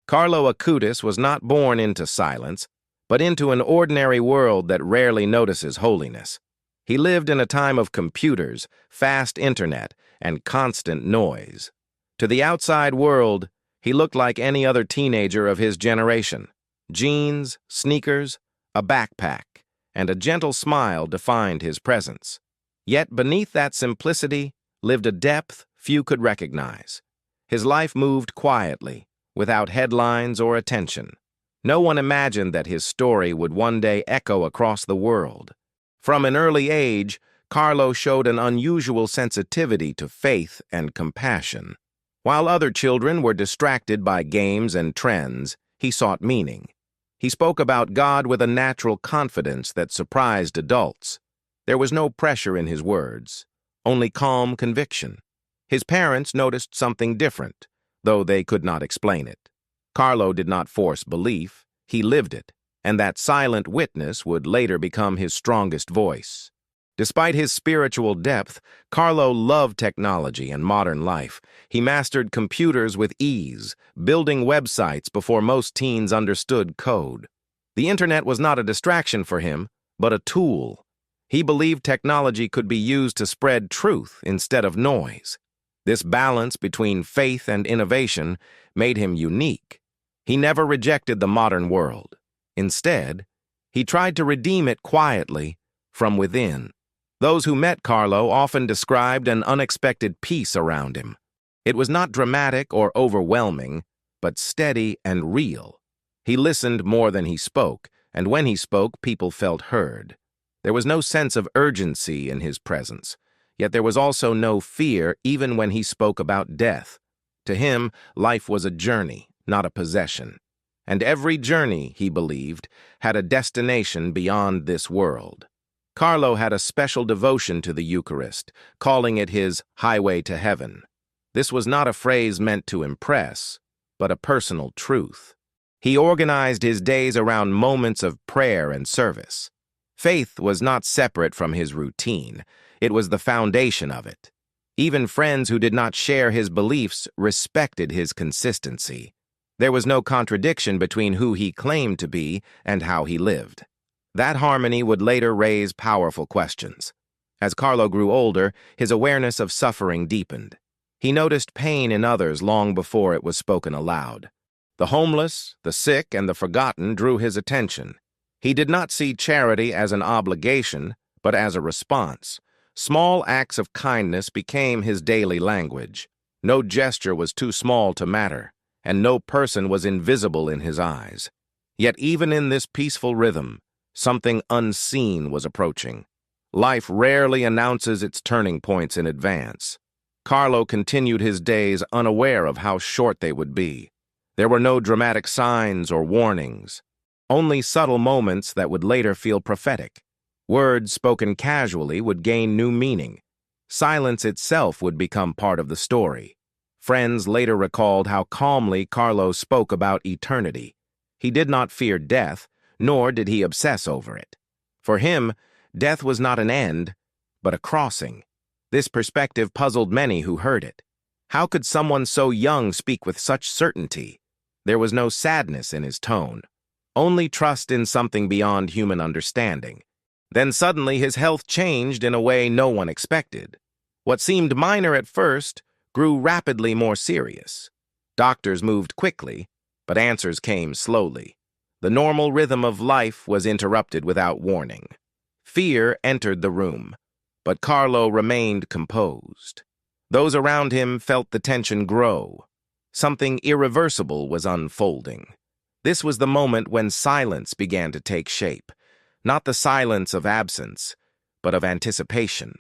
Carlo Acutis was not born into silence, but into an ordinary world that rarely notices holiness. He lived in a time of computers, fast internet, and constant noise. To the outside world, he looked like any other teenager of his generation. Jeans, sneakers, a backpack, and a gentle smile defined his presence. Yet beneath that simplicity lived a depth few could recognize. His life moved quietly, without headlines or attention. No one imagined that his story would one day echo across the world. From an early age, Carlo showed an unusual sensitivity to faith and compassion. While other children were distracted by games and trends, he sought meaning. He spoke about God with a natural confidence that surprised adults. There was no pressure in his words, only calm conviction. His parents noticed something different, though they could not explain it. Carlo did not force belief, he lived it, and that silent witness would later become his strongest voice. Despite his spiritual depth, Carlo loved technology and modern life. He mastered computers with ease, building websites before most teens understood code. The internet was not a distraction for him, but a tool. He believed technology could be used to spread truth instead of noise. This balance between faith and innovation made him unique. He never rejected the modern world. Instead, he tried to redeem it quietly from within. Those who met Carlo often described an unexpected peace around him. It was not dramatic or overwhelming, but steady and real. He listened more than he spoke, and when he spoke, people felt heard. There was no sense of urgency in his presence, yet there was also no fear even when he spoke about death. To him, life was a journey, not a possession. And every journey, he believed, had a destination beyond this world. Carlo had a special devotion to the Eucharist, calling it his highway to heaven. This was not a phrase meant to impress, but a personal truth. He organized his days around moments of prayer and service. Faith was not separate from his routine. It was the foundation of it. Even friends who did not share his beliefs respected his consistency. There was no contradiction between who he claimed to be and how he lived. That harmony would later raise powerful questions. As Carlo grew older, his awareness of suffering deepened. He noticed pain in others long before it was spoken aloud. The homeless, the sick, and the forgotten drew his attention. He did not see charity as an obligation, but as a response. Small acts of kindness became his daily language. No gesture was too small to matter, and no person was invisible in his eyes. Yet even in this peaceful rhythm, something unseen was approaching. Life rarely announces its turning points in advance. Carlo continued his days unaware of how short they would be. There were no dramatic signs or warnings, only subtle moments that would later feel prophetic. Words spoken casually would gain new meaning. Silence itself would become part of the story. Friends later recalled how calmly Carlo spoke about eternity. He did not fear death, nor did he obsess over it. For him, death was not an end, but a crossing. This perspective puzzled many who heard it. How could someone so young speak with such certainty? There was no sadness in his tone, only trust in something beyond human understanding. Then suddenly his health changed in a way no one expected. What seemed minor at first grew rapidly more serious. Doctors moved quickly, but answers came slowly. The normal rhythm of life was interrupted without warning. Fear entered the room, but Carlo remained composed. Those around him felt the tension grow. Something irreversible was unfolding. This was the moment when silence began to take shape, not the silence of absence, but of anticipation.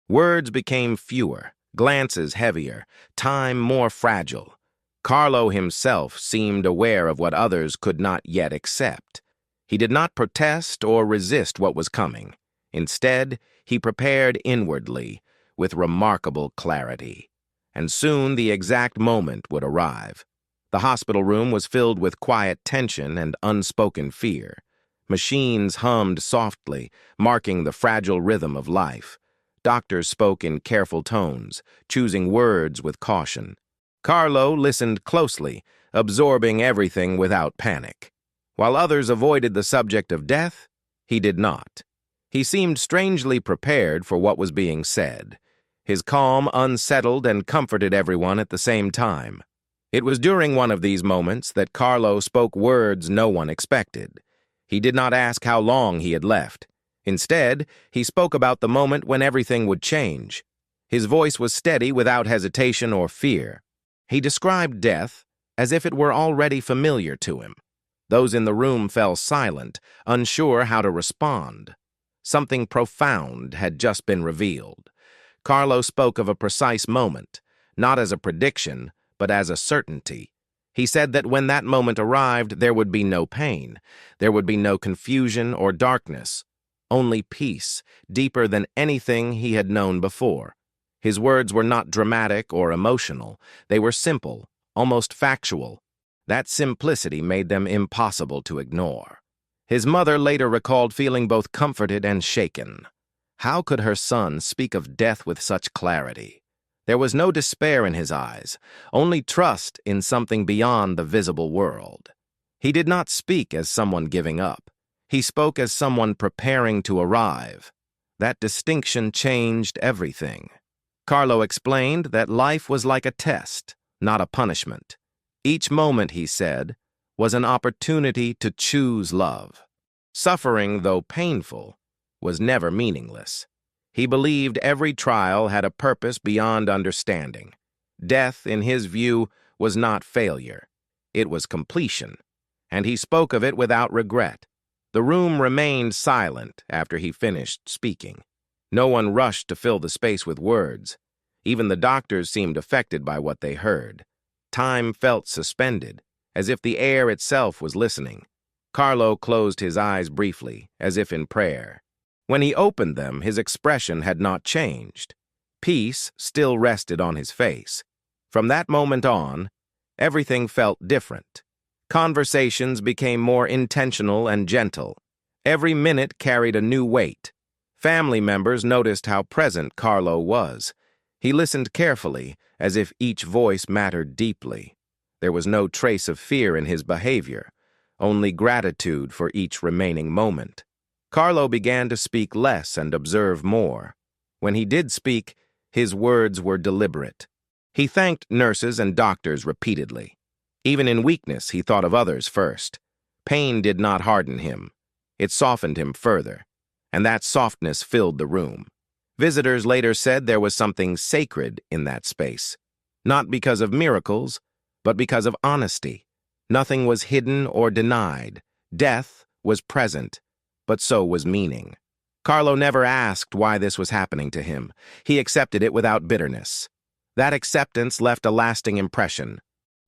Words became fewer, glances heavier, time more fragile. Carlo himself seemed aware of what others could not yet accept. He did not protest or resist what was coming. Instead, he prepared inwardly, with remarkable clarity. And soon the exact moment would arrive. The hospital room was filled with quiet tension and unspoken fear. Machines hummed softly, marking the fragile rhythm of life. Doctors spoke in careful tones, choosing words with caution. Carlo listened closely, absorbing everything without panic. While others avoided the subject of death, he did not. He seemed strangely prepared for what was being said. His calm unsettled and comforted everyone at the same time. It was during one of these moments that Carlo spoke words no one expected. He did not ask how long he had left. Instead, he spoke about the moment when everything would change. His voice was steady without hesitation or fear. He described death as if it were already familiar to him. Those in the room fell silent, unsure how to respond. Something profound had just been revealed. Carlo spoke of a precise moment, not as a prediction, but as a certainty. He said that when that moment arrived, there would be no pain. There would be no confusion or darkness. Only peace, deeper than anything he had known before. His words were not dramatic or emotional. They were simple, almost factual. That simplicity made them impossible to ignore. His mother later recalled feeling both comforted and shaken. How could her son speak of death with such clarity? There was no despair in his eyes, only trust in something beyond the visible world. He did not speak as someone giving up. He spoke as someone preparing to arrive. That distinction changed everything. Carlo explained that life was like a test, not a punishment. Each moment, he said, was an opportunity to choose love. Suffering, though painful, was never meaningless. He believed every trial had a purpose beyond understanding. Death, in his view, was not failure. It was completion, and he spoke of it without regret. The room remained silent after he finished speaking. No one rushed to fill the space with words. Even the doctors seemed affected by what they heard. Time felt suspended, as if the air itself was listening. Carlo closed his eyes briefly, as if in prayer. When he opened them, his expression had not changed. Peace still rested on his face. From that moment on, everything felt different. Conversations became more intentional and gentle. Every minute carried a new weight. Family members noticed how present Carlo was. He listened carefully, as if each voice mattered deeply. There was no trace of fear in his behavior, only gratitude for each remaining moment. Carlo began to speak less and observe more. When he did speak, his words were deliberate. He thanked nurses and doctors repeatedly. Even in weakness, he thought of others first. Pain did not harden him. It softened him further, and that softness filled the room. Visitors later said there was something sacred in that space, not because of miracles, but because of honesty. Nothing was hidden or denied. Death was present, but so was meaning. Carlo never asked why this was happening to him. He accepted it without bitterness. That acceptance left a lasting impression.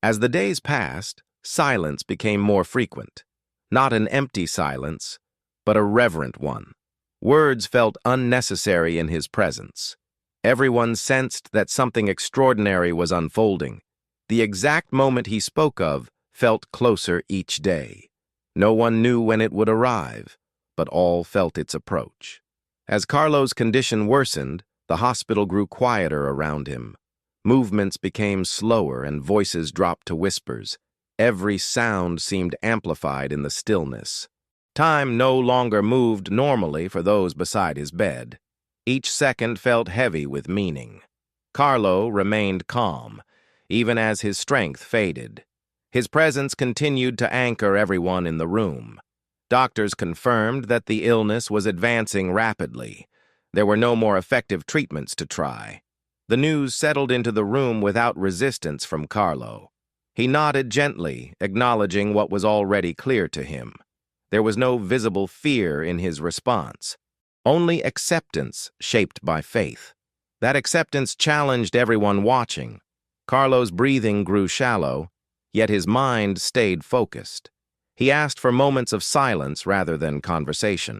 As the days passed, silence became more frequent. Not an empty silence, but a reverent one. Words felt unnecessary in his presence. Everyone sensed that something extraordinary was unfolding. The exact moment he spoke of felt closer each day. No one knew when it would arrive, but all felt its approach. As Carlo's condition worsened, the hospital grew quieter around him. Movements became slower and voices dropped to whispers. Every sound seemed amplified in the stillness. Time no longer moved normally for those beside his bed. Each second felt heavy with meaning. Carlo remained calm, even as his strength faded. His presence continued to anchor everyone in the room. Doctors confirmed that the illness was advancing rapidly. There were no more effective treatments to try. The news settled into the room without resistance from Carlo. He nodded gently, acknowledging what was already clear to him. There was no visible fear in his response, only acceptance shaped by faith. That acceptance challenged everyone watching. Carlo's breathing grew shallow, yet his mind stayed focused. He asked for moments of silence rather than conversation.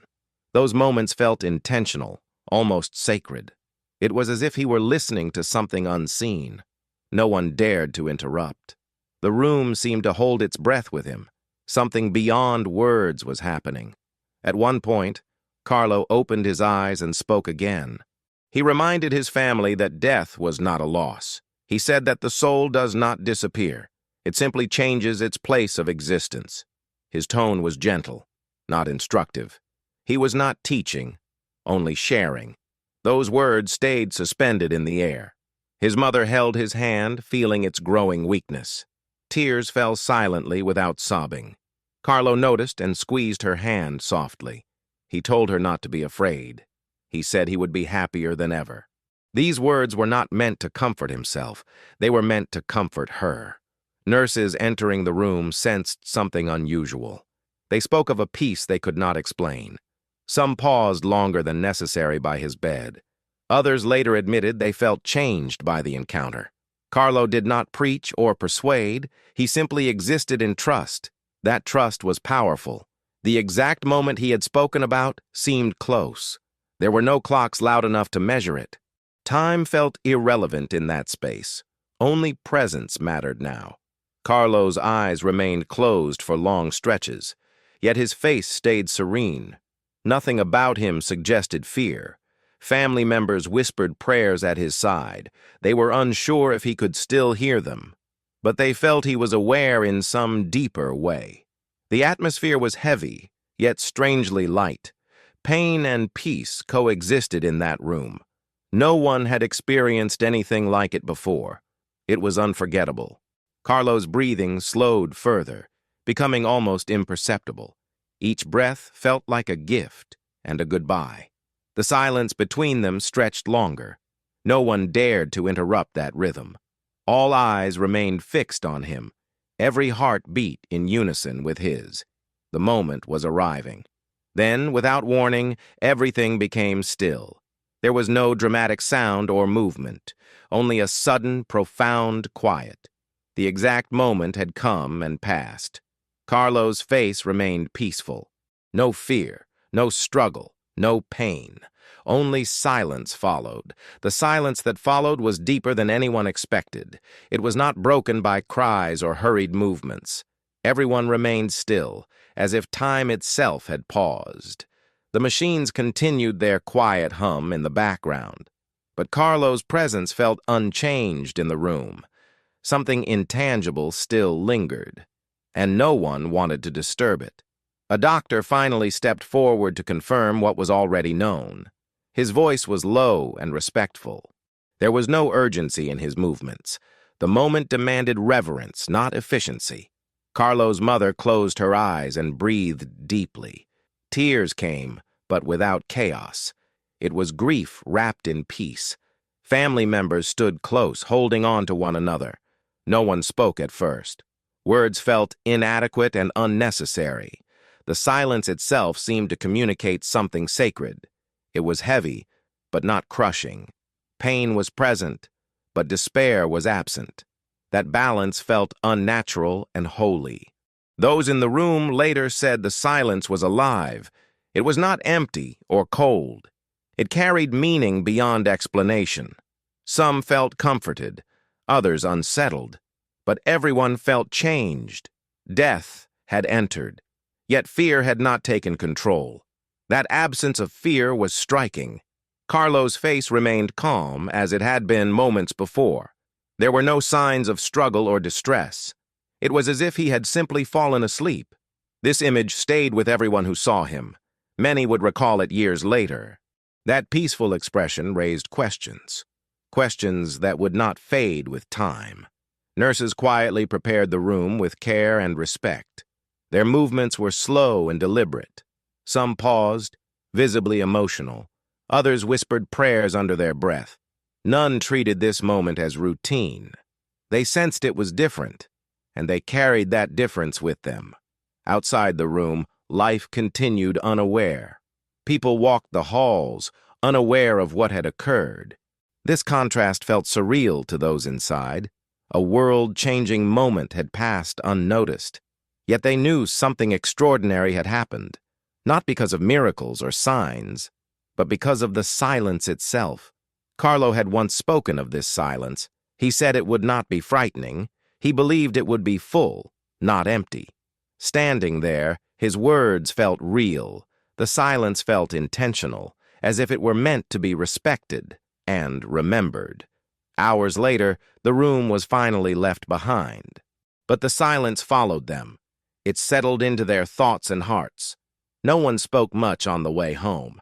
Those moments felt intentional, almost sacred. It was as if he were listening to something unseen. No one dared to interrupt. The room seemed to hold its breath with him. Something beyond words was happening. At one point, Carlo opened his eyes and spoke again. He reminded his family that death was not a loss. He said that the soul does not disappear. It simply changes its place of existence. His tone was gentle, not instructive. He was not teaching, only sharing. Those words stayed suspended in the air. His mother held his hand, feeling its growing weakness. Tears fell silently without sobbing. Carlo noticed and squeezed her hand softly. He told her not to be afraid. He said he would be happier than ever. These words were not meant to comfort himself. They were meant to comfort her. Nurses entering the room sensed something unusual. They spoke of a peace they could not explain. Some paused longer than necessary by his bed. Others later admitted they felt changed by the encounter. Carlo did not preach or persuade. He simply existed in trust. That trust was powerful. The exact moment he had spoken about seemed close. There were no clocks loud enough to measure it. Time felt irrelevant in that space. Only presence mattered now. Carlo's eyes remained closed for long stretches, yet his face stayed serene. Nothing about him suggested fear. Family members whispered prayers at his side. They were unsure if he could still hear them, but they felt he was aware in some deeper way. The atmosphere was heavy, yet strangely light. Pain and peace coexisted in that room. No one had experienced anything like it before. It was unforgettable. Carlo's breathing slowed further, becoming almost imperceptible. Each breath felt like a gift and a goodbye. The silence between them stretched longer. No one dared to interrupt that rhythm. All eyes remained fixed on him. Every heart beat in unison with his. The moment was arriving. Then, without warning, everything became still. There was no dramatic sound or movement, only a sudden, profound quiet. The exact moment had come and passed. Carlo's face remained peaceful. No fear, no struggle, no pain. Only silence followed. The silence that followed was deeper than anyone expected. It was not broken by cries or hurried movements. Everyone remained still, as if time itself had paused. The machines continued their quiet hum in the background. But Carlo's presence felt unchanged in the room. Something intangible still lingered, and no one wanted to disturb it. A doctor finally stepped forward to confirm what was already known. His voice was low and respectful. There was no urgency in his movements. The moment demanded reverence, not efficiency. Carlo's mother closed her eyes and breathed deeply. Tears came, but without chaos. It was grief wrapped in peace. Family members stood close, holding on to one another. No one spoke at first. Words felt inadequate and unnecessary. The silence itself seemed to communicate something sacred. It was heavy, but not crushing. Pain was present, but despair was absent. That balance felt unnatural and holy. Those in the room later said the silence was alive. It was not empty or cold. It carried meaning beyond explanation. Some felt comforted, others unsettled, but everyone felt changed. Death had entered, yet fear had not taken control. That absence of fear was striking. Carlo's face remained calm as it had been moments before. There were no signs of struggle or distress. It was as if he had simply fallen asleep. This image stayed with everyone who saw him. Many would recall it years later. That peaceful expression raised questions. Questions that would not fade with time. Nurses quietly prepared the room with care and respect. Their movements were slow and deliberate. Some paused, visibly emotional. Others whispered prayers under their breath. None treated this moment as routine. They sensed it was different, and they carried that difference with them. Outside the room, life continued unaware. People walked the halls, unaware of what had occurred. This contrast felt surreal to those inside. A world-changing moment had passed unnoticed. Yet they knew something extraordinary had happened, not because of miracles or signs, but because of the silence itself. Carlo had once spoken of this silence. He said it would not be frightening. He believed it would be full, not empty. Standing there, his words felt real. The silence felt intentional, as if it were meant to be respected and remembered. Hours later, the room was finally left behind. But the silence followed them. It settled into their thoughts and hearts. No one spoke much on the way home.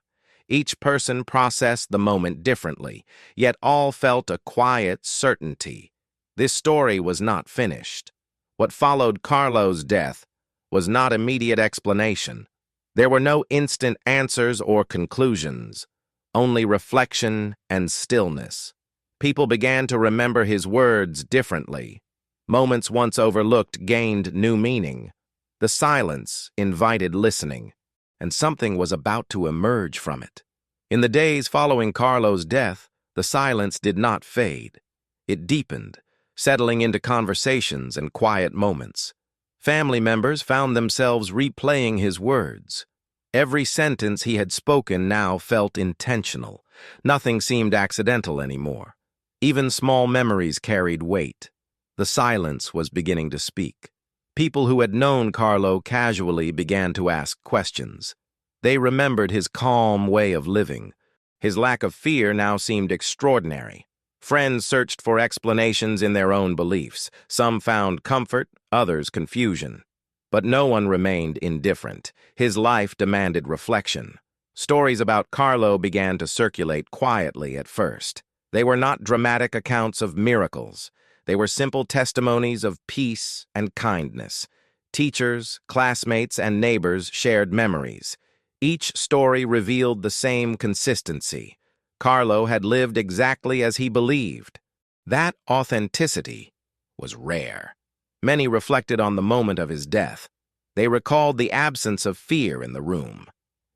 Each person processed the moment differently, yet all felt a quiet certainty. This story was not finished. What followed Carlo's death was not immediate explanation. There were no instant answers or conclusions, only reflection and stillness. People began to remember his words differently. Moments once overlooked gained new meaning. The silence invited listening, and something was about to emerge from it. In the days following Carlo's death, the silence did not fade. It deepened, settling into conversations and quiet moments. Family members found themselves replaying his words. Every sentence he had spoken now felt intentional. Nothing seemed accidental anymore. Even small memories carried weight. The silence was beginning to speak. People who had known Carlo casually began to ask questions. They remembered his calm way of living. His lack of fear now seemed extraordinary. Friends searched for explanations in their own beliefs. Some found comfort, others confusion. But no one remained indifferent. His life demanded reflection. Stories about Carlo began to circulate quietly at first. They were not dramatic accounts of miracles. They were simple testimonies of peace and kindness. Teachers, classmates, and neighbors shared memories. Each story revealed the same consistency. Carlo had lived exactly as he believed. That authenticity was rare. Many reflected on the moment of his death. They recalled the absence of fear in the room.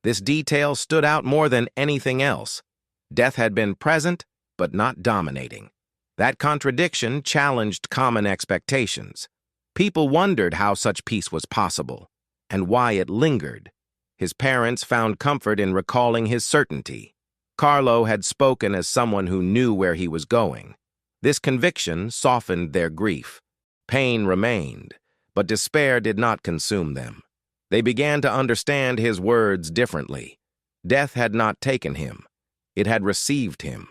This detail stood out more than anything else. Death had been present, but not dominating. That contradiction challenged common expectations. People wondered how such peace was possible, and why it lingered. His parents found comfort in recalling his certainty. Carlo had spoken as someone who knew where he was going. This conviction softened their grief. Pain remained, but despair did not consume them. They began to understand his words differently. Death had not taken him. It had received him.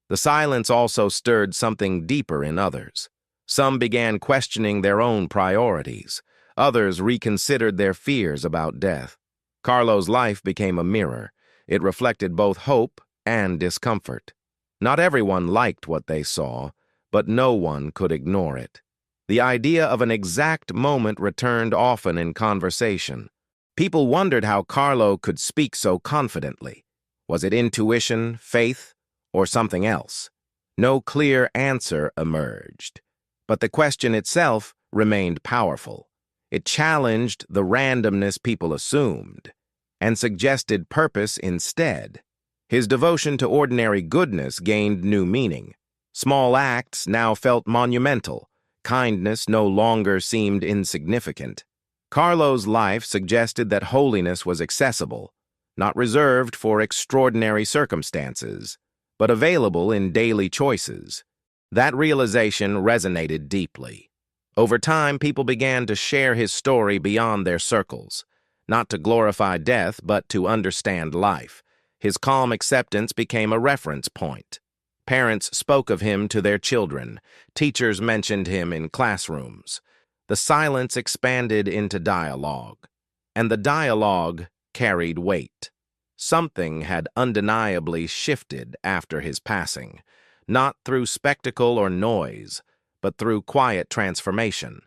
The silence also stirred something deeper in others. Some began questioning their own priorities. Others reconsidered their fears about death. Carlo's life became a mirror. It reflected both hope and discomfort. Not everyone liked what they saw, but no one could ignore it. The idea of an exact moment returned often in conversation. People wondered how Carlo could speak so confidently. Was it intuition, faith, or something else? No clear answer emerged. But the question itself remained powerful. It challenged the randomness people assumed, and suggested purpose instead. His devotion to ordinary goodness gained new meaning. Small acts now felt monumental. Kindness no longer seemed insignificant. Carlo's life suggested that holiness was accessible, not reserved for extraordinary circumstances, but available in daily choices. That realization resonated deeply. Over time, people began to share his story beyond their circles, not to glorify death, but to understand life. His calm acceptance became a reference point. Parents spoke of him to their children. Teachers mentioned him in classrooms. The silence expanded into dialogue, and the dialogue carried weight. Something had undeniably shifted after his passing, not through spectacle or noise, but through quiet transformation.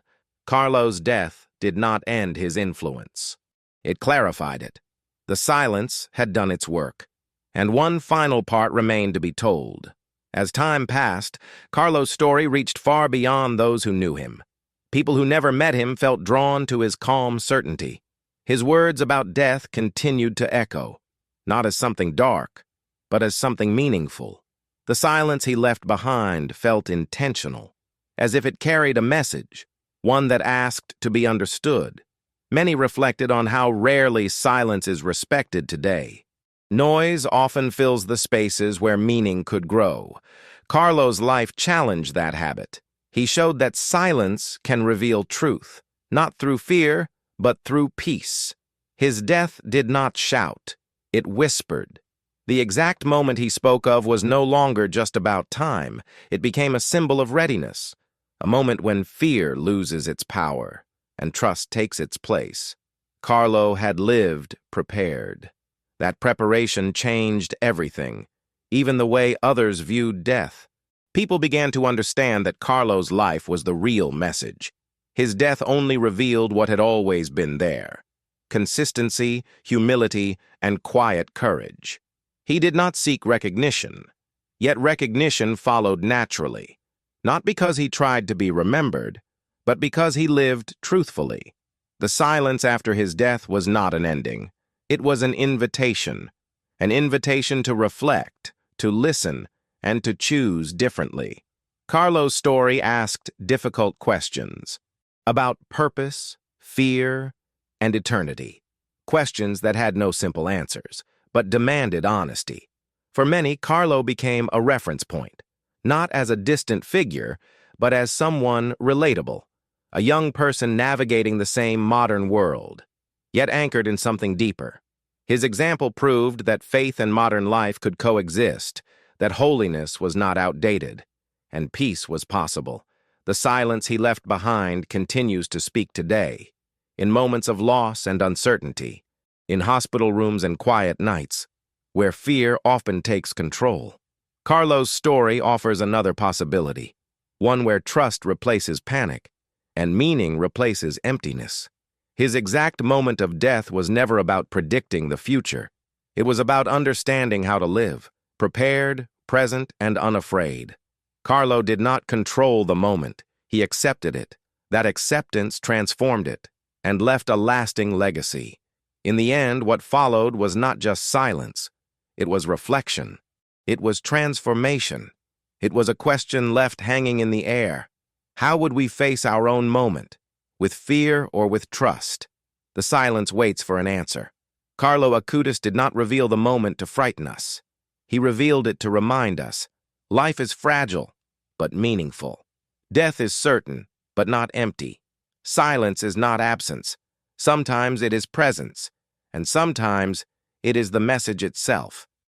Carlo's death did not end his influence. It clarified it. The silence had done its work, and one final part remained to be told. As time passed, Carlo's story reached far beyond those who knew him. People who never met him felt drawn to his calm certainty. His words about death continued to echo, not as something dark, but as something meaningful. The silence he left behind felt intentional, as if it carried a message, one that asked to be understood. Many reflected on how rarely silence is respected today. Noise often fills the spaces where meaning could grow. Carlo's life challenged that habit. He showed that silence can reveal truth, not through fear, but through peace. His death did not shout. It whispered. The exact moment he spoke of was no longer just about time. It became a symbol of readiness, a moment when fear loses its power and trust takes its place. Carlo had lived prepared. That preparation changed everything, even the way others viewed death. People began to understand that Carlo's life was the real message. His death only revealed what had always been there: consistency, humility, and quiet courage. He did not seek recognition, yet recognition followed naturally, not because he tried to be remembered, but because he lived truthfully. The silence after his death was not an ending. It was an invitation to reflect, to listen, and to choose differently. Carlo's story asked difficult questions about purpose, fear, and eternity. Questions that had no simple answers, but demanded honesty. For many, Carlo became a reference point, not as a distant figure, but as someone relatable, a young person navigating the same modern world, yet anchored in something deeper. His example proved that faith and modern life could coexist, that holiness was not outdated, and peace was possible. The silence he left behind continues to speak today, in moments of loss and uncertainty, in hospital rooms and quiet nights, where fear often takes control. Carlo's story offers another possibility, one where trust replaces panic, and meaning replaces emptiness. His exact moment of death was never about predicting the future. It was about understanding how to live, prepared, present, and unafraid. Carlo did not control the moment. He accepted it. That acceptance transformed it and left a lasting legacy. In the end, what followed was not just silence. It was reflection. It was transformation. It was a question left hanging in the air. How would we face our own moment? With fear or with trust? The silence waits for an answer. Carlo Acutis did not reveal the moment to frighten us. He revealed it to remind us. Life is fragile, but meaningful. Death is certain, but not empty. Silence is not absence. Sometimes it is presence, and sometimes it is the message itself.